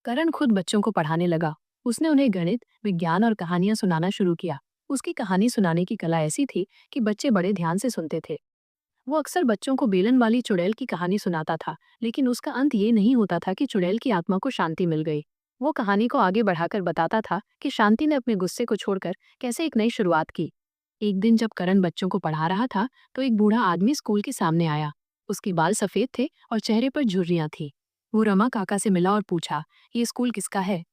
करण खुद बच्चों को पढ़ाने लगा। उसने उन्हें गणित, विज्ञान और कहानियां सुनाना शुरू किया। उसकी कहानी सुनाने की कला ऐसी थी कि बच्चे बड़े ध्यान से सुनते थे। वो अक्सर बच्चों को बेलन वाली चुड़ैल की कहानी सुनाता था, लेकिन उसका अंत ये नहीं होता था कि चुड़ैल की आत्मा को शांति मिल गई। वो कहानी को आगे बढ़ाकर बताता था कि शांति ने अपने गुस्से को छोड़कर कैसे एक नई शुरुआत की। एक दिन जब करण बच्चों को पढ़ा रहा था, तो एक बूढ़ा आदमी स्कूल के सामने आया। उसके बाल सफेद थे और चेहरे पर झुर्रियां थी। वो रमा काका से मिला और पूछा, ये स्कूल किसका है?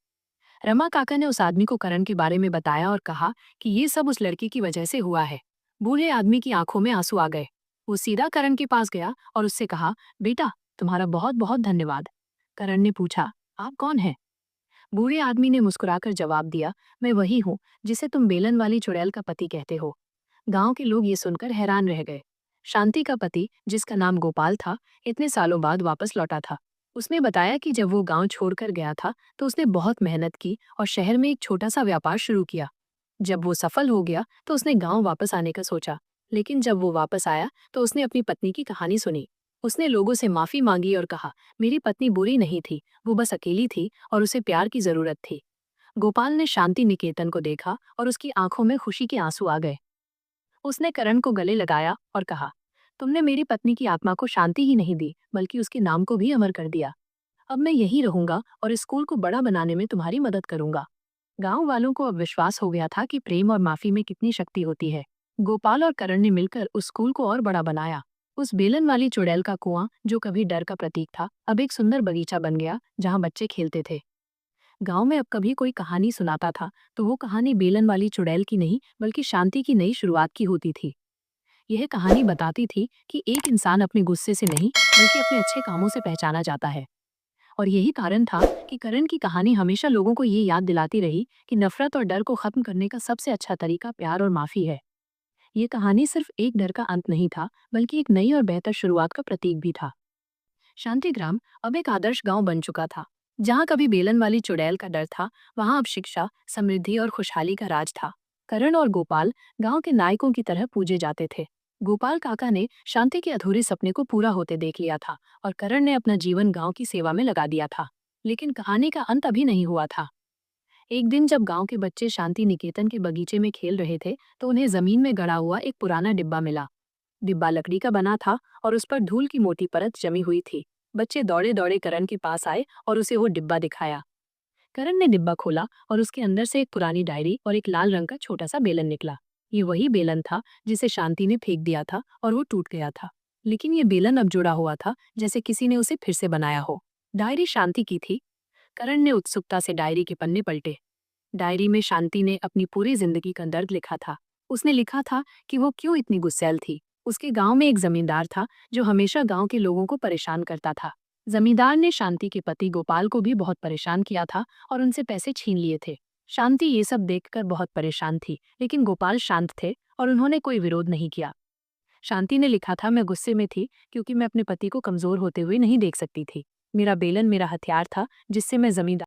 रमा काका ने उस आदमी को करण के बारे में बताया और कहा कि ये सब उस लड़की की वजह से हुआ है। बूढ़े आदमी की आंखों में आंसू आ गए। वो सीधा करण के पास गया और उससे कहा, बेटा, तुम्हारा बहुत बहुत धन्यवाद। करण ने पूछा, आप कौन हैं? बूढ़े आदमी ने मुस्कुराकर जवाब दिया, मैं वही हूँ जिसे तुम बेलन वाली चुड़ैल का पति कहते हो। गांव के लोग ये सुनकर हैरान रह गए। शांति का पति, जिसका नाम गोपाल था, इतने सालों बाद वापस लौटा था। उसने बताया कि जब वो गांव छोड़कर गया था, तो उसने बहुत मेहनत की और शहर में एक छोटा सा व्यापार शुरू किया। जब वो सफल हो गया, तो उसने गांव वापस आने का सोचा। लेकिन जब वो वापस आया, तो उसने अपनी पत्नी की कहानी सुनी। उसने लोगों से माफी मांगी और कहा, मेरी पत्नी बुरी नहीं थी, वो बस अकेली थी और उसे प्यार की जरूरत थी। गोपाल ने शांति निकेतन को देखा और उसकी आंखों में खुशी के आंसू आ गए। उसने करण को गले लगाया और कहा, तुमने मेरी पत्नी की आत्मा को शांति ही नहीं दी, बल्कि उसके नाम को भी अमर कर दिया। अब मैं यहीं रहूंगा और इस स्कूल को बड़ा बनाने में तुम्हारी मदद करूंगा। गांव वालों को अब विश्वास हो गया था कि प्रेम और माफी में कितनी शक्ति होती है। गोपाल और करण ने मिलकर उस स्कूल को और बड़ा बनाया। उस बेलन वाली चुड़ैल का कुआं, जो कभी डर का प्रतीक था, अब एक सुंदर बगीचा बन गया जहां बच्चे खेलते थे। गांव में अब कभी कोई कहानी सुनाता था, तो वो कहानी बेलन वाली चुड़ैल की नहीं, बल्कि शांति की नई शुरुआत की होती थी। यह कहानी बताती थी कि एक इंसान अपने गुस्से से नहीं, बल्कि अपने अच्छे कामों से पहचाना जाता है। और यही कारण था कि करण की कहानी हमेशा लोगों को ये याद दिलाती रही कि नफरत और डर को खत्म करने का सबसे अच्छा तरीका प्यार और माफी है। ये कहानी सिर्फ एक डर का अंत नहीं था, बल्कि एक नई और बेहतर शुरुआत का प्रतीक भी था। शांतिग्राम अब एक आदर्श गांव बन चुका था। जहां कभी बेलन वाली चुड़ैल का डर था, वहां अब शिक्षा, समृद्धि और खुशहाली का राज था। करण और गोपाल गांव के नायकों की तरह पूजे जाते थे। गोपाल काका ने शांति के अधूरे सपने को पूरा होते देख लिया था और करण ने अपना जीवन गांव की सेवा में लगा दिया था। लेकिन कहानी का अंत अभी नहीं हुआ था। एक दिन जब गांव के बच्चे शांति निकेतन के बगीचे में खेल रहे थे, तो उन्हें जमीन में गड़ा हुआ एक पुराना डिब्बा मिला। डिब्बा लकड़ी का बना था और उस पर धूल की मोटी परत जमी हुई थी। बच्चे दौड़े दौड़े करण के पास आए और उसे वो डिब्बा दिखाया। करण ने डिब्बा खोला और उसके अंदर से एक पुरानी डायरी और एक लाल रंग का छोटा सा बेलन निकला। ये वही बेलन था जिसे शांति ने फेंक दिया था और वो टूट गया था। लेकिन ये बेलन अब जुड़ा हुआ था, जैसे किसी ने उसे फिर से बनाया हो। डायरी शांति की थी। करण ने उत्सुकता से डायरी के पन्ने पलटे। डायरी में शांति ने अपनी पूरी जिंदगी का दर्द लिखा था। उसने लिखा था कि वो क्यों इतनी गुस्सैल थी। उसके गांव में एक जमींदार था जो हमेशा गांव के लोगों को परेशान करता था। जमींदार ने शांति के पति गोपाल को भी बहुत परेशान किया था और उनसे पैसे छीन लिए थे। शांति ये सब देखकर बहुत परेशान थी, लेकिन गोपाल शांत थे और उन्होंने कोई विरोध नहीं किया। शांति ने लिखा था, मैं गुस्से में थी क्योंकि मैं अपने पति को कमजोर होते हुए नहीं देख सकती थी। मेरा बेलन मेरा हथियार था जिससे मैं जमींदार